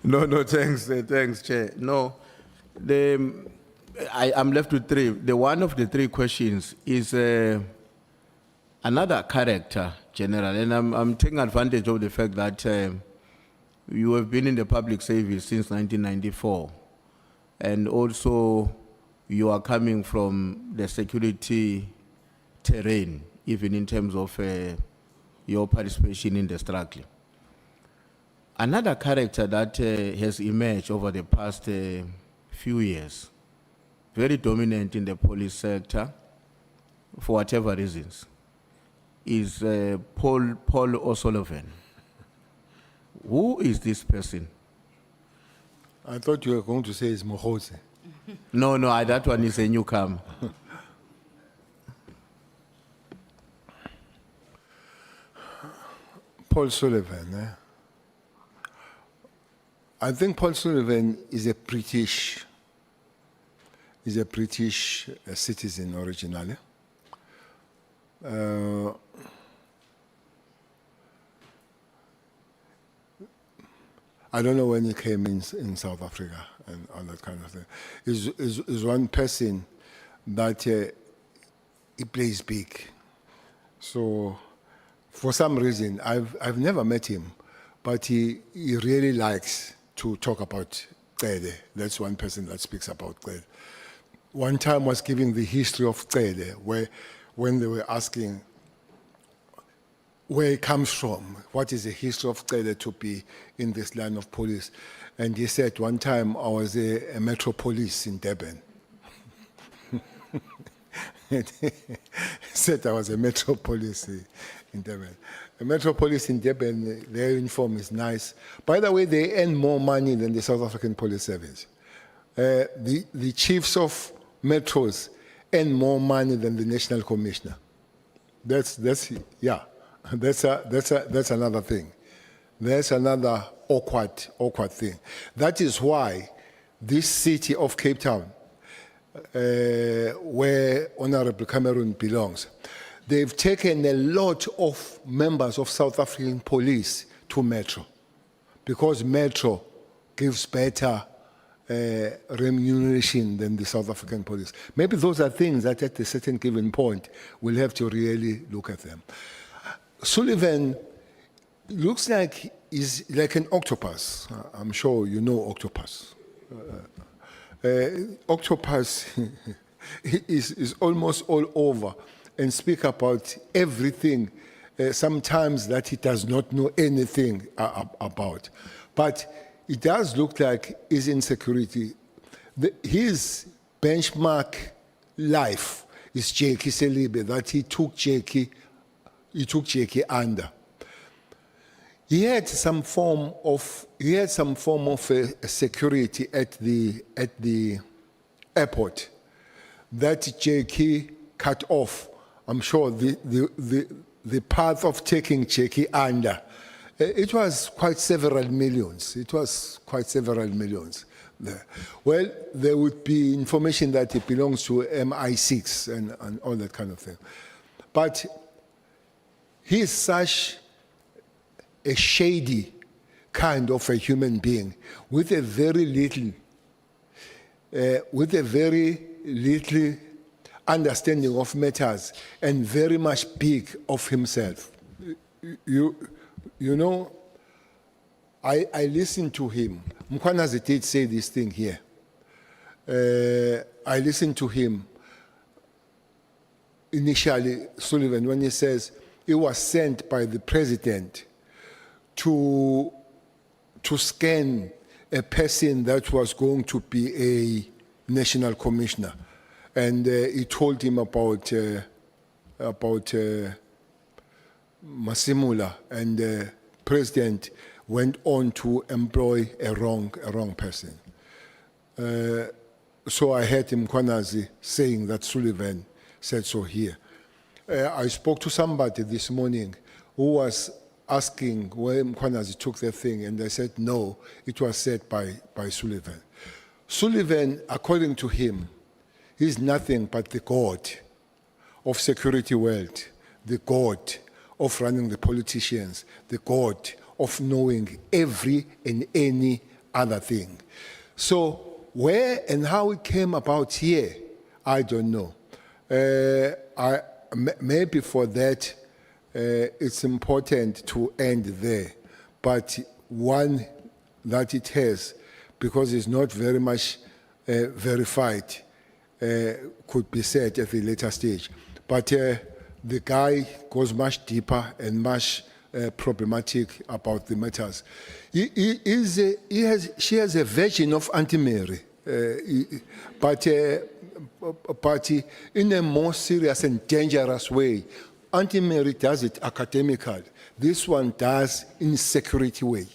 No, thanks, Chair. No, I'm left with three. The one of the three questions is another character, General, and I'm taking advantage of the fact that you have been in the public service since 1994, and also you are coming from the security terrain, even in terms of your participation in the struggle. Another character that has emerged over the past few years, very dominant in the police sector, for whatever reasons, is Paul O'Sullivan. Who is this person? I thought you were going to say it's Mohose. No, that one is a newcomer. Paul Sullivan. I think Paul Sullivan is a British citizen originally. I don't know when he came in South Africa and all that kind of thing. Is one person that he plays big. So for some reason, I've never met him, but he really likes to talk about Cele. That's one person that speaks about Cele. One time was giving the history of Cele, where when they were asking where it comes from, what is the history of Cele to be in this line of police. And he said, one time I was a metro police in Durban. He said I was a metro police in Durban. The metro police in Durban, their uniform is nice. By the way, they earn more money than the South African Police Service. The chiefs of metros earn more money than the National Commissioner. That's another thing. That's another awkward thing. That is why this city of Cape Town, where Honorable Cameron belongs, they've taken a lot of members of South African police to Metro, because Metro gives better remuneration than the South African police. Maybe those are things that at a certain given point we'll have to really look at them. Sullivan looks like he's like an octopus. I'm sure you know octopus. Octopus is almost all over and speak about everything, sometimes that he does not know anything about. But it does look like his insecurity. His benchmark life is Bheki Cele, that he took Bheki under. He had some form of security at the airport that Bheki cut off. I'm sure the path of taking Bheki under, it was quite several millions. There. Well, there would be information that it belongs to MI6 and all that kind of thing. But he is such a shady kind of a human being with a very little understanding of matters and very much big of himself. You know, I listened to him. Mkwanazi did say this thing here. I listened to him initially, Sullivan, when he says he was sent by the president to scan a person that was going to be a national commissioner. And he told him about Masimula, and the president went on to employ a wrong person. So I heard him, Kwanazi, saying that Sullivan said so here. I spoke to somebody this morning who was asking where Mkwanazi took the thing, and I said, no, it was said by Sullivan. Sullivan, according to him, is nothing but the god of security world, the god of running the politicians, the god of knowing every and any other thing. So where and how it came about here, I don't know. Maybe for that, it's important to end there. But one that it has, because it's not very much verified, could be said at a later stage. But the guy goes much deeper and much problematic about the matters. She has a version of Auntie Mary, but in a more serious and dangerous way. Auntie Mary does it academically. This one does in security way.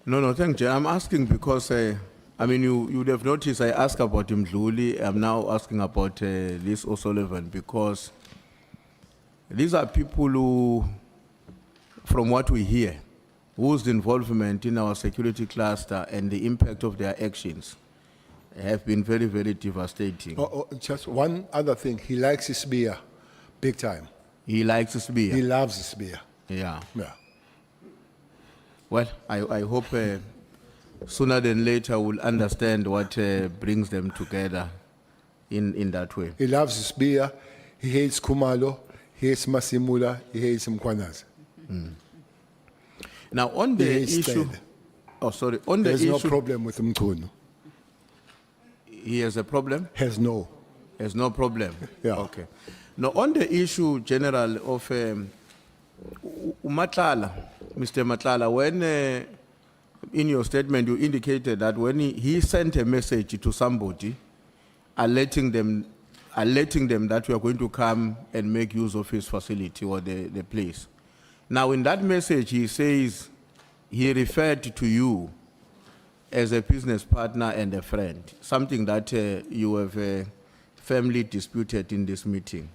No, thank you. I'm asking because, I mean, you would have noticed I asked about Mdluli. I'm now asking about this O'Sullivan because these are people who, from what we hear, whose involvement in our security cluster and the impact of their actions have been very, very devastating. Just one other thing. He likes his beer, big time. He likes his beer. He loves his beer. Yeah. Yeah. Well, I hope sooner than later we'll understand what brings them together in that way. He loves his beer. He hates Kumalo. He hates Masimula. He hates Mkwanaza. Now, on the hates issue... Cele. Oh, sorry. On the There's issue... no problem with Mkunu. He has a problem? Has no. There's no problem? Yeah. Okay. Now, on the issue, General, of Matlala, Mr. Matlala, when in your statement you indicated that when he sent a message to somebody alerting them that we are going to come and make use of his facility or the place. Now, in that message, he says he referred to you as a business partner and a friend, something that you have firmly disputed in this meeting.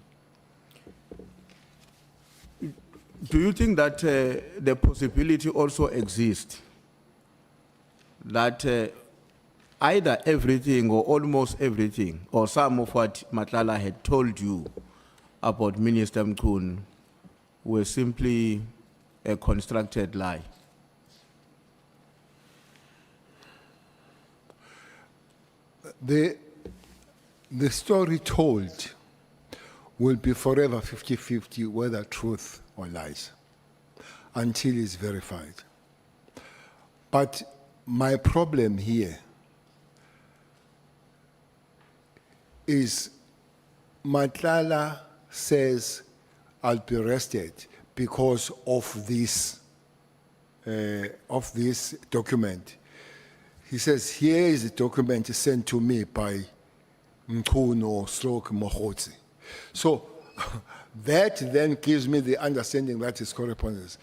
Do you think that the possibility also exists that either everything or almost everything or some of what Matlala had told you about Minister Mkunu were simply a constructed lie? The story told will be forever 50-50 whether truth or lies until it's verified. But my problem here is Matlala says I'll be arrested because of this document. He says, here is a document sent to me by Mkunu/Mogotsi. So that then gives me the understanding that is correspondence.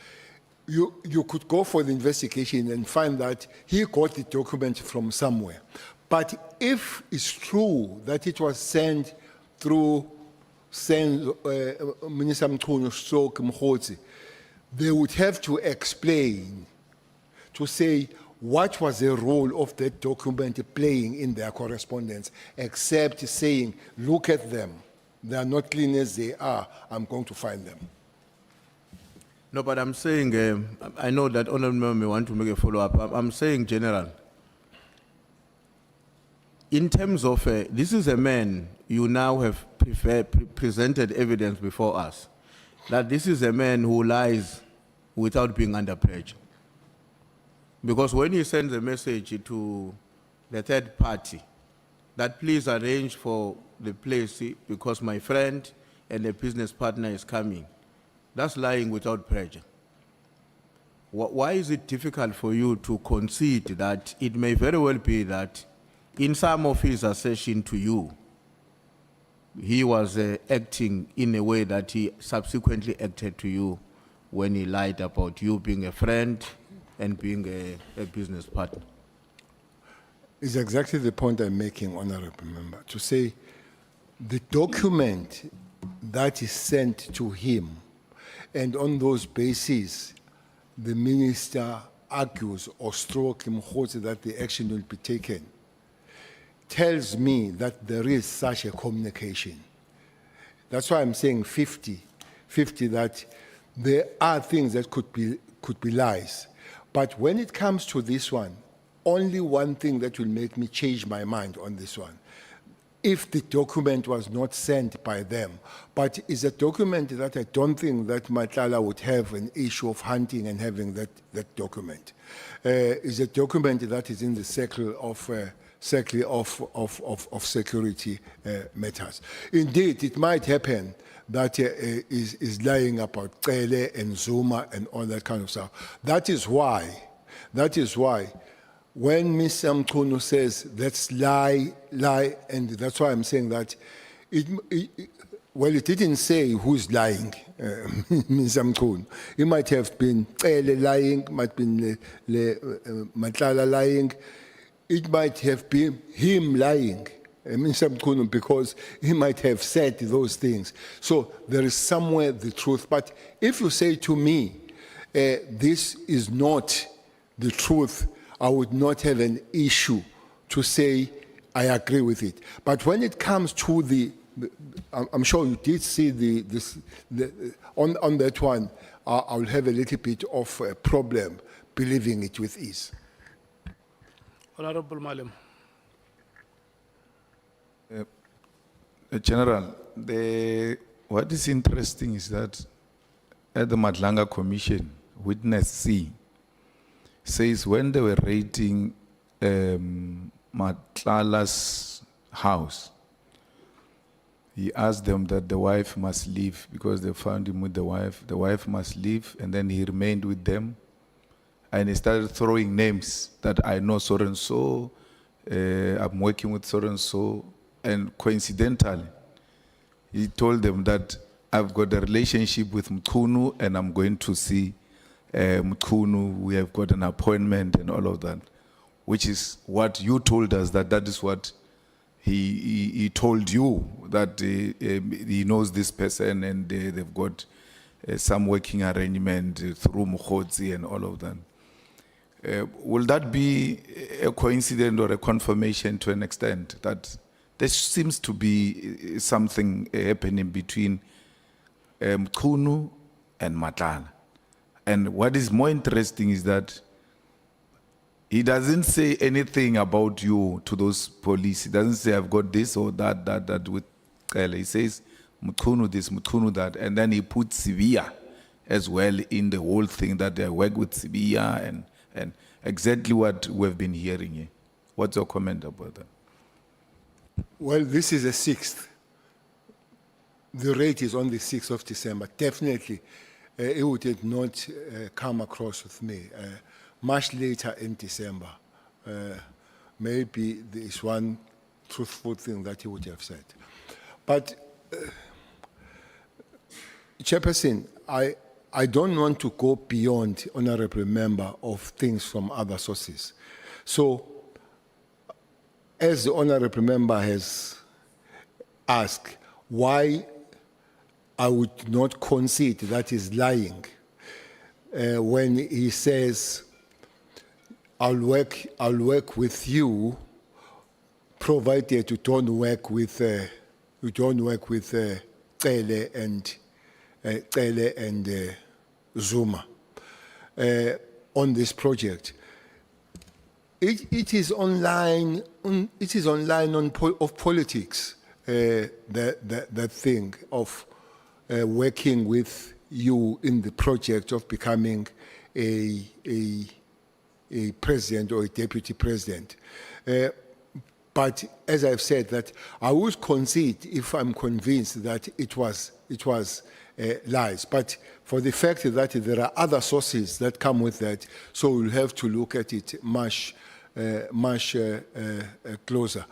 You could go for the investigation and find that he got the document from somewhere. But if it's true that it was sent through Minister Mkunu/Mogotsi, they would have to explain, to say, what was the role of that document playing in their correspondence, except saying, look at them. They are not clean as they are. I'm going to find them. No, but I'm saying, I know that Honorable Member may want to make a follow-up. I'm saying, General, in terms of, this is a man you now have presented evidence before us, that this is a man who lies without being under pressure. Because when he sends a message to the third party, that please arrange for the place because my friend and a business partner is coming, that's lying without pressure. Why is it difficult for you to concede that it may very well be that in some of his assertion to you, he was acting in a way that he subsequently acted to you when he lied about you being a friend and being a business partner? It's exactly the point I'm making, Honorable Member, to say the document that is sent to him, and on those bases, the minister argues or stroke Mogotsi that the action will be taken, tells me that there is such a communication. That's why I'm saying 50-50, that there are things that could be lies. But when it comes to this one, only one thing that will make me change my mind on this one. If the document was not sent by them, but it's a document that I don't think that Matlala would have an issue of hunting and having that document. It's a document that is in the circle of security matters. Indeed, it might happen that is lying about Cele and Zuma and all that kind of stuff. That is why when Mr. Mkhunu says, let's lie, and that's why I'm saying that, well, it didn't say who's lying, Mr. Mkhunu. It might have been Cele lying, might have been Matlala lying, it might have been him lying, Mr. Mkhunu, because he might have said those things. So there is somewhere the truth. But if you say to me, this is not the truth, I would not have an issue to say I agree with it. But when it comes to I'm sure you did see on that one, I'll have a little bit of a problem believing it with ease. Honorable Malim. General, what is interesting is that at the Madlanga Commission, Witness C says when they were raiding Matlala's house, he asked them that the wife must leave because they found him with the wife. The wife must leave, and then he remained with them. And he started throwing names that I know so and so, I'm working with so and so. And coincidentally, he told them that I've got a relationship with Mkhunu and I'm going to see Mkhunu. We have got an appointment and all of that, which is what you told us, that is what he told you, that he knows this person and they've got some working arrangement through Mkhotsi and all of that. Will that be a coincidence or a confirmation to an extent that there seems to be something happening between Mkhunu and Matlala? And what is more interesting is that he doesn't say anything about you to those police. He doesn't say, I've got this or that with Cele. He says, Mkhunu this, Mkhunu that. And then he puts Sibia as well in the whole thing, that they work with Sibia and exactly what we've been hearing here. What's your comment about that? Well, this is the 6th. The rate is on the 6th of December. Definitely, it would not come across with me. Much later in December, maybe there is one truthful thing that he would have said. But, Chairperson, I don't want to go beyond honorable member of things from other sources. So, as the honorable member has asked, why I would not concede that he's lying when he says, I'll work with you, provided you don't work with Cele and Zuma on this project. It is online. It is online of politics. That thing of working with you in the project of becoming a president or a deputy president. But as I've said, that I would concede if I'm convinced that it was lies. But for the fact that there are other sources that come with that, so we'll have to look at it much closer.